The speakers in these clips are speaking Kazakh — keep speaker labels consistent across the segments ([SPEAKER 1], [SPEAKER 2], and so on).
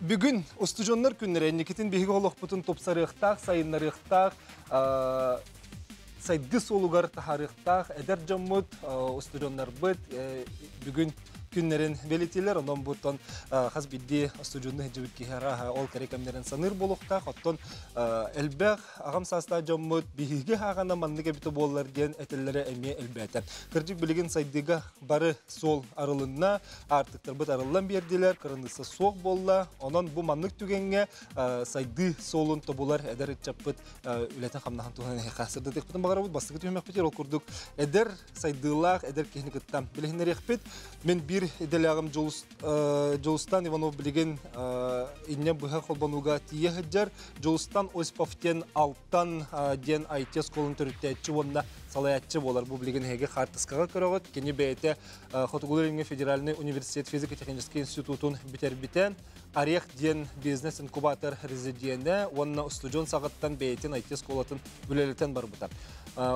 [SPEAKER 1] Бүгін устужоннар күннері никетін беги олықпытын топсарықтақ, сайынларықтақ, сайды солугар тахарықтақ, әдер жаммыт устужоннар бұд. Бүгін күннерін белетелер, онан бұттан қаз бидді устужонны хеджевіт кейхара ол кәрекемдерін саныр болуқтақ, оттан әлбәқ ағам саста жаммыт бігіге ағана манныға біті болылар ден әтелері әме әлбәті. Кірдік білген сайдыға бары сол арылынна, артықтар бұт арылын берділер, қырындысы соқ болла, онан бұл маннық түгенге сайды солын тобулар әдер етчаппыт үләтін қамнахан туғанын қасырды текпітін бағара бұд, бастығы түймек бітер ол күрдік. Әдер сайдылақ, әдер кехінікіттам. Білігінер еқпет, мен бір иделягам Жолустан Иванов билеген инне бұға қолбануға тие хыджар. Жолустан Осиповтен алттан ден айтес қолын түріттәтші онына салаятчы болар. Бұл билеген хеге қартысқаға көріғыт. Кені бәйті Хотугулеринге Федеральный университет физико-технический институтын бітер-бітен. Орех ден бизнес-инкубатор резиденті. Онына устужон сағаттан бәйтен айтес қолатын бүлелетен бар бұтар.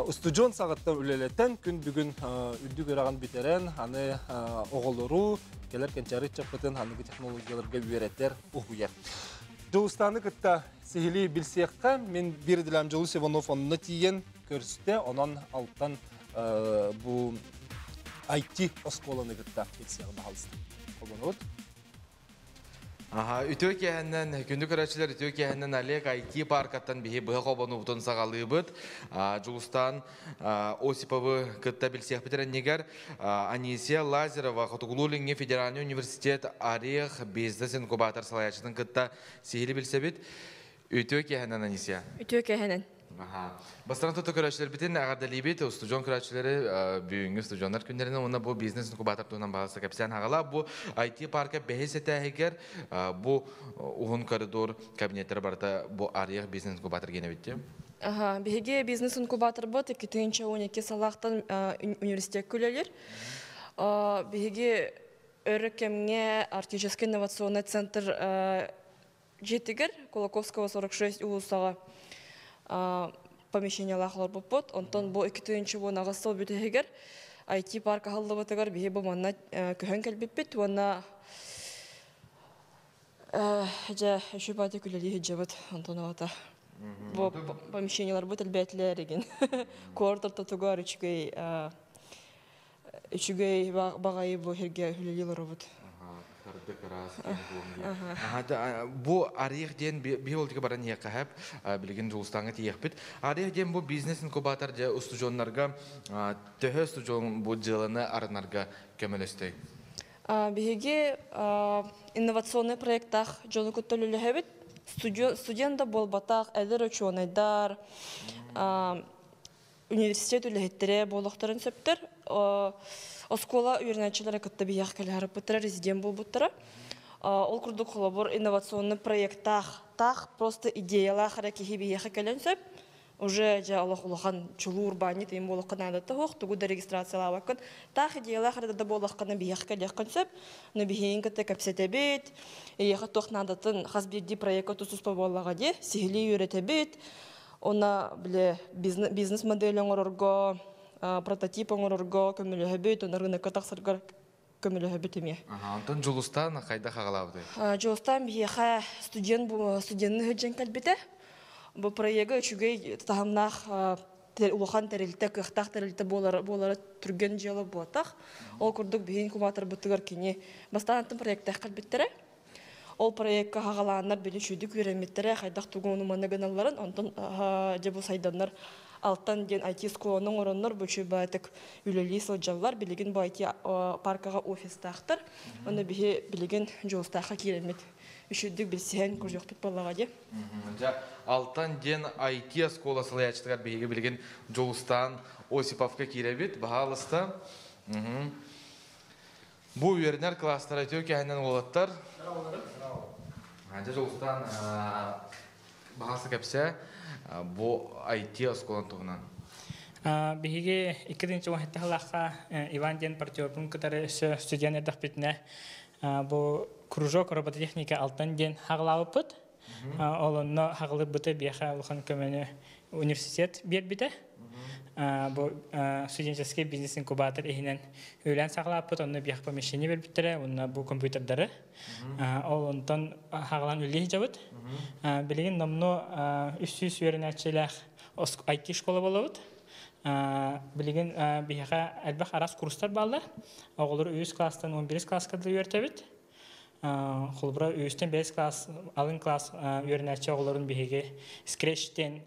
[SPEAKER 1] Устужон сағаттан үлелетен күн бүгін үлді көраған бітерен, аны оғылыру, келер кенчары чаппытын ханығы технологияларға үйереттер ұғуя. Жолустаны күтті сехілі білсеққа, мен бір ділем Жолус Иванов онына тиен көрсті, онан алттан бұл IT осколаны күтті білсеқі бағалысты. Қолын өт.
[SPEAKER 2] Үтөк яһаннан күндүк көрәчиләр үтөк яһаннан Олег IT паркаттан бихи быһа кобону бутун сагалыбыт. Жулустан Осиповы кытта билсех битерен негер Анисия Лазерова Хотугулулинге Федеральный университет Орех бизнес инкубатор салаячының кытта сихили билсебит. Үтөк яһаннан Анисия.
[SPEAKER 3] Үтөк яһаннан.
[SPEAKER 2] Бастыран тұты көрәшілер бітін ағарда лейбет, студион көрәшілері бүйінгі студионлар күндеріне оны бұл бизнес инкубатор туынан бағасы кәпсен ағала. Бұл IT парка бәхес әтәгер, бұл ұғын коридор кабинеттері барда бұл Орех бизнес инкубатор гене бітті?
[SPEAKER 3] Бәхеге бизнес инкубатор бұд, 2-12 салақтан университет көлелер. Бәхеге өрікемге артический инновационный центр жетігер, Кулаковского 46 ұлысаға помещение лахлар бопот, онтон бо 2-нче бу нагысыл бүтегер IT парк халлы батыгар бие бу манна көһөн келбеппет, вона жа шубаты күлели хиҗабат онтон ата. Бу помещениелар бу телбәтләр иген. Квартал татугар ичгей багай бу херге хүлелилар бут.
[SPEAKER 2] Бұл Орех ден биолдығы баран еқағып, білген Жолустанға тиекпіт. Орех ден бұл бизнес инкубатор де устужонларға, төхі устужон бұл жылыны арынарға көмілісті?
[SPEAKER 3] Бігеге инновационный проекттақ жоны күттілілі әбіт. Студента бол батақ, әлір ученайдар, университет үліхеттері болуқтарын сөптір. Оскола үйернәчілері күтті бияқ кәлі бұттыра, резидент бұл бұттыра. Ол күрді қолабыр инновационный проекттақ, просто идеялар қаракехи бияқы кәлін сөп. Уже жа Аллах-Улахан чулу урбанит, им болуққан адатты хоқ, тұғыда регистрациялар бақын. Тақ идеялар қарада болуққаны бияқы кәліққан сөп. Но бігейін күтті кәпсеті бет, еқі тоқын адатын қасберді проекті тұсыспа болуға де, сихили үйреті бет. Она бизнес моделін ұрырға, прототип оңырырға көмілі өбет, онарғына көтақсырға көмілі өбет еме.
[SPEAKER 2] Антон Жолустан қайда қағалауды?
[SPEAKER 3] Жолустан бейеқа студентні өджен кәлбеті. Бұл проегі үшігей тағымнақ ұлыған тәрелті, қықтақ тәрелті болары түрген желі болатақ. Ол күрдік бейін куматыр бұттығар кене бастанатын проекттақ кәлбеттері. Ол проектқа қағаланар бені шүйдік үйреметтері қайдақ тұғыны манығыналарын, онтын жабы сайданлар алттан ден IT сколының орынлар бөші бәтік үлелі сылжалар білеген бұл IT паркаға офистақтыр. Оны білеген Жолустаққа керемет. Үшілдік білсен көржек бет балаға де.
[SPEAKER 2] Алттан ден IT скола сылаячтығар білеген Жолустан Осиповқа керемет бағалысты. Бұл үйерінер кластар әтеу кәйінен олаттар. Жолустан бағасы кәпсе бұл IT осколан тұғынан.
[SPEAKER 4] Бігеге 2-нче уақытта қалаққа Иван ден партиорбун кітары студент әдіқ бетіне бұл кружок робототехника алтан ден хағылауы бұд. Олынны хағылы бұты бияқа ұлған көмені университет бер біті. бу студенческий бизнес инкубатор ихинен үйлән саглаппыт, онны биях помещение бербиттере, онна бу компьютердары. Ол онтон хаглан үле жабыт. Билеген номно 300 үйренәчеләр IT школа болабыт. Билеген биһага әлбәх арас курстар баллар. Оғлары 3 класстан 11 класска да үйрәтәбит. Холбра үстен 5 класс, алын класс үйренәче оғларын биһиге Scratch-тен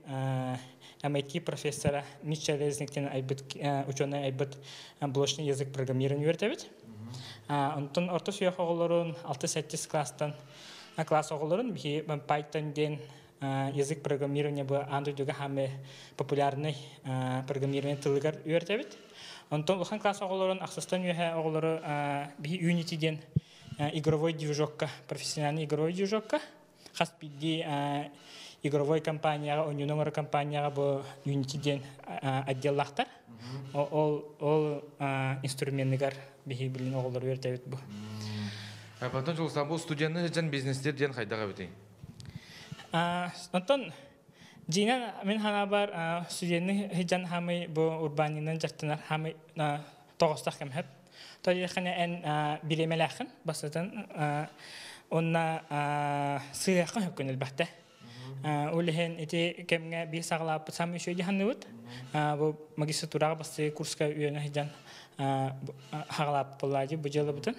[SPEAKER 4] MIT профессора Митчелл Резнектен айбыт ученый айбыт блочный язык программирования үйрәтәбит. Онтон орта сүйәк оғларын 6-7 класстан класс оғларын биһи Python-ден язык программирования бу Android-га һәм популярный программирование тылыгар үйрәтәбит. Онтон лохан класс оғларын аксастан үйә оғлары биһи Unity-ден игровой движокка, профессиональный игровой движокка. Хас бидди игровой компания, онюнор компания бу Unity-ден отделлахтар. Ол инструменттер биһи билин оғлары үйрәтәбит бу.
[SPEAKER 2] Потом жолсан бу студияны жан бизнестер ден хайдага бите.
[SPEAKER 4] Онтон жинан мен хана бар студияны жан хамы бу урбанинен жактынар хамы тогостак кем хеп. Тоҗихне эн билемеләхен басатан онна сыяхын хөкүн әлбәттә. Улehen ите кемгә би саглап сам ишә җанныбыт. Бу магистратурага басы курска үенә җан хаглап булады бу җылы бутын.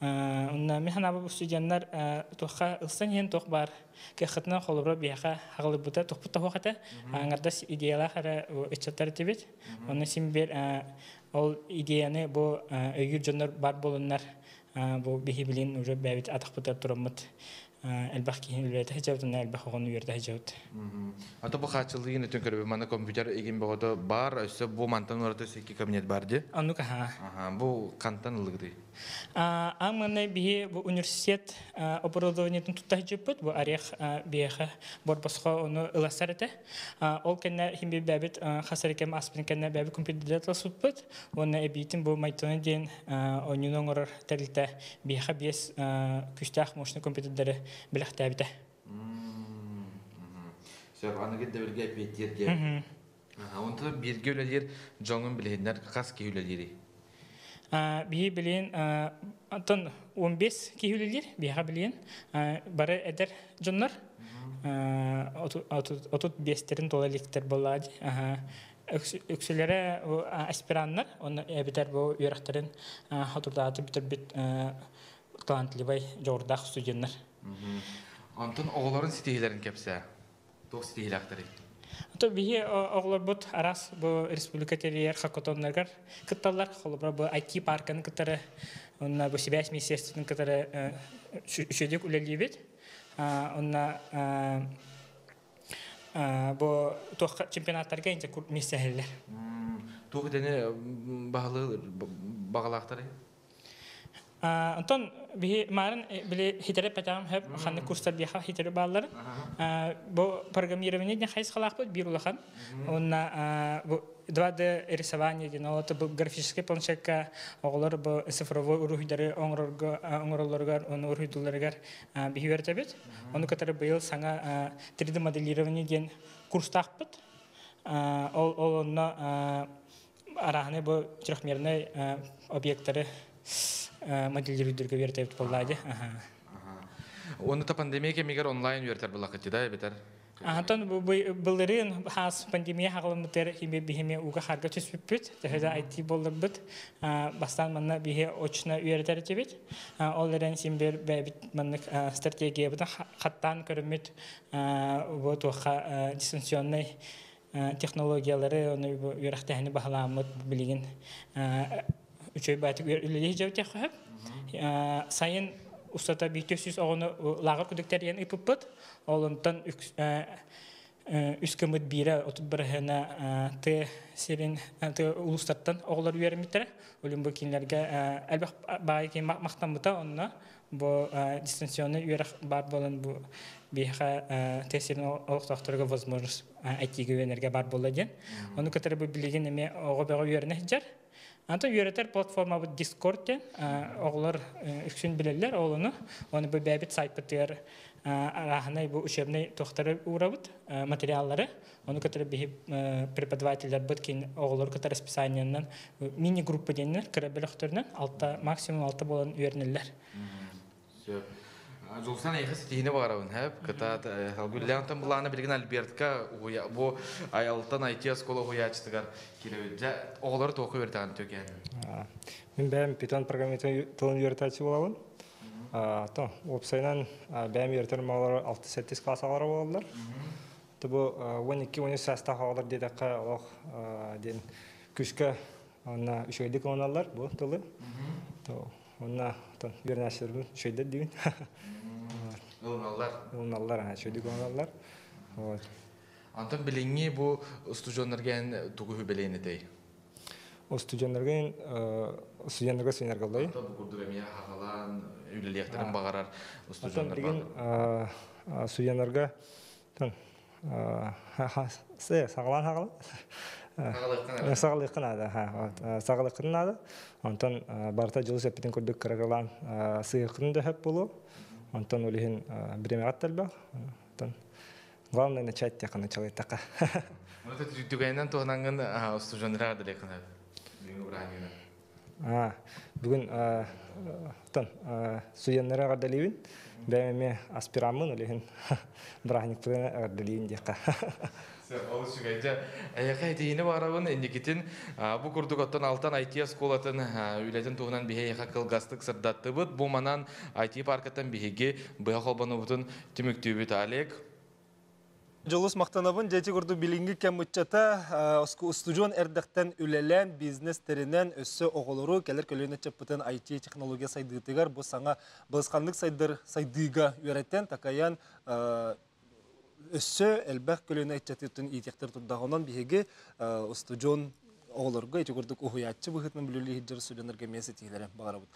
[SPEAKER 4] Онна мен хана бу студентлар тохка ылсан ен тох бар. Кехтна холбра бияха хаглы бута тохпута хаката. Аңарда идеялар хара ичаттар тибет. Онны симбер ол идеяны бу өйгүр жоннор бар болуннар бу бихибилин уже бәбит атакпытар тураммыт. Әлбәх киһин үләтә җавтын әлбәх огын үрдә җавт.
[SPEAKER 2] Ата бу хатчылыгын өтен көрбе мана компьютер эгин богода бар, өсө бу мантан орда секи кабинет бар ди.
[SPEAKER 4] Анука
[SPEAKER 2] Бу кантанлыгы.
[SPEAKER 4] Амманы бихи бу университет оборудованиятын тутта җиппет, бу арех биеха борбасга оны ыласарыта. Ол кенне химби бәбит хасарыкем аспин кенне бәбит компьютер суппет. Оны эбитин бу майтон ден онюноңор тәлтә биеха бес күстах мощный компьютердәре биләхтә бите.
[SPEAKER 2] Сәр аны гидә белгә бетер ди. Онда бирге үләләр җоңын биләннәр кас ки үләләри.
[SPEAKER 4] Бихи билен антон 15 киһүлелер биха билен бары эдер жоннар отут бестерин толаликтер болады. Үксүләре аспираннар, оны эбитер бу юрактарын хатурдаты битер бит талантлыбай жордак студентлар.
[SPEAKER 2] Антон оғларын ситейлерин кепсе. Тох ситейлактары.
[SPEAKER 4] То бихи оғлар бут арас бу республика терриер хакотоннаргар кытталар холбра бу IT паркын кыттары онна бу связь министерствонун кыттары үшөдүк үлелибит. Онна бу тох чемпионаттарга инде курс миссиялар.
[SPEAKER 2] Тох дене багалактары.
[SPEAKER 4] Антон бихи марын биле хитере патам хеп ханны курстар биха хитере баллар. Бу программирование ден хайс халакпыт бир улахан. Онна бу 2D рисование ден ол бу графический планшетка оглар бу цифровой урухдары оңролларга оны урухдуларга бихи вертебет. Оны катары быйыл саңа 3D моделирование ден курстакпыт. Ол онна арахны бу трехмерный объекттары моделируйдерге вертеп болады.
[SPEAKER 2] Оны та пандемия мигер онлайн вертер булакыты да бетер.
[SPEAKER 4] Антон булдырын хас пандемия хагылмытер химе бихиме уга харга төспүт. Тэхэ IT болдыр бит. Бастан манна бихе очна вертер тебет. Оллерен симбер бит маннык стратегия бит хаттан көрмөт вот оха дистанционный технологиялары оны юрактаны баһаламыт билген үчөй байтык үлеле жауте хап. Сайын устата битөсүз огону лагыр күдүктер иппыт. Олонтан үскөмөт бире отуп бирһена те серин те улустаттан оглар үйрөмүттер. Өлүм бу кинлерге албак байки мактамыта онна бу дистанционный үйрөк бар болон бу биха тесирин олуктактырга возможность айтиге өнерге бар болоден. Ону кетер бу билген эме ого бего үйрөнө жар. Anta üretер платформа bu Discord ten, oğlar üçün bilirler oğlunu. Onu bu bebit sayt bitiyor. Arahanay bu учебный tohtarı uğrabıt materyalları. Onu katır bir преподавательler bitkin oğlar katır расписаниянан mini gruppa denir. Kırabiliklerden altta maksimum altta bolan üyerniller.
[SPEAKER 2] Жолсан айхас тиһине барабын хэп кыта гүллянтан буланы билген Альбертка бу аялтан IT школа хуячтыгар киребе оголор току бертан төкен.
[SPEAKER 5] Мен бәм Python программирование тылын үйрәтәче булабын. То, вебсайттан бәм үйрәтер малар 6-8 класслар булалар. То бу 12-13 саста халар дидәккә ох ден күшкә ана үшәйдик оналар бу тылы. То, онна тон үйрәнәшербез шөйдә диген. Оналар шөйдик оналар. Вот.
[SPEAKER 2] Антон билинги бу студентларга тугу белене дей.
[SPEAKER 5] O stüdyenlerga seminar kıldı.
[SPEAKER 2] Anta bu kurduramiya haqalan üleliyeklerin bağarar
[SPEAKER 5] Atan
[SPEAKER 2] studentlar
[SPEAKER 5] bilgin stüdyenlerga sağlan haqalan. Sağlıqın adı. Sağlıqın adı. Ondan barta жылы seppetin kurduk karagalan sıyıqın da hep bulu. Ondan olihin bireme attalbaq. Ondan главное начать теканы çalay taqa.
[SPEAKER 2] Bunu tütügayından toğnanğın studentlara da lekın hep.
[SPEAKER 5] Бүгін студенттері ғардалейбін, бәймеме аспирамын олеген бірағынықпығына ғардалейбін деқа.
[SPEAKER 2] Ол шүгайда, әйеқай дейіні барабын, әндекетін бұл күрдік оттан алтан IT сколатын үйлетін туғынан бейе еқа қылғастық сырдатты бұд, бұл манан IT паркаттан бейеге бұя қолбаны бұтын түміктүй бүт әлек.
[SPEAKER 1] Жолус мақтанабын жәті көрді білінгі кәм үтчата студион әрдіқтен үлелен бизнестерінен өссі оғылыру кәлір көліне чаппытын IT технология сайдығытығар бұл саңа бұлысқанлық сайдыға үйреттен такаян өссі әлбәқ көліне әтчатытын итектер тұрдағынан бейге студион оғылырға әте көрдік ұхуятчы бұғытның білілі хиджер студионарға месі тегелері бағара бұд.